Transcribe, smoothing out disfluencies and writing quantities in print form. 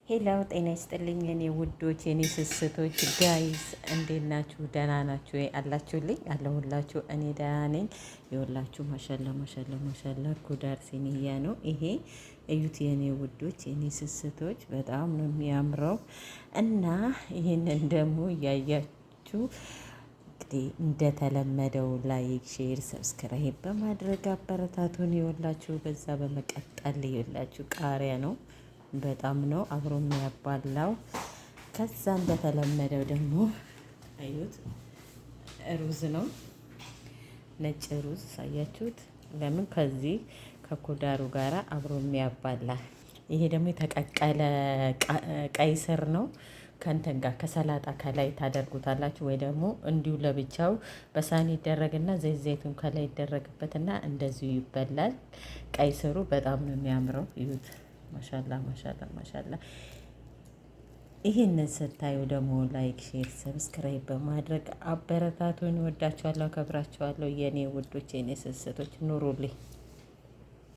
ሄላው ጤና ይስጥልኝ የኔ ውዶች የኔ ስስቶች ጋይስ እንዴት ናችሁ? ደህና ናችሁ አላችሁልኝ? አለሁላችሁ። እኔ ደህና ነኝ። የወላችሁ ማሻላ ኩዳር ሲኒያ ነው ይሄ። እዩት የኔ ውዶች የኔ ስስቶች በጣም ነው የሚያምረው እና ይህንን ደግሞ እያያችሁ እንግዲህ እንደተለመደው ላይክ፣ ሼር፣ ሰብስክራይብ በማድረግ አበረታቱን። የወላችሁ በዛ በመቀጠል የወላችሁ ቃሪያ ነው በጣም ነው አብሮ የሚያባላው። ከዛ እንደተለመደው ደግሞ አዩት ሩዝ ነው፣ ነጭ ሩዝ ሳያችሁት። ለምን ከዚህ ከኮዳሩ ጋራ አብሮ የሚያባላ። ይሄ ደግሞ የተቀቀለ ቀይ ስር ነው። ከእንትን ጋር ከሰላጣ ከላይ ታደርጉታላችሁ፣ ወይ ደግሞ እንዲሁ ለብቻው በሳህን ይደረግና ዘይት ዘይቱን ከላይ ይደረግበትና እንደዚሁ ይበላል። ቀይ ስሩ በጣም ነው የሚያምረው። ይዩት ማሻላ። ይህንን ስታዩ ደግሞ ላይክ፣ ሼር፣ ሰብስክራይብ በማድረግ አበረታቱን። ወዳችኋለሁ፣ አከብራችኋለሁ የኔ ውዶች የኔ ስስቶች ኑሩልኝ።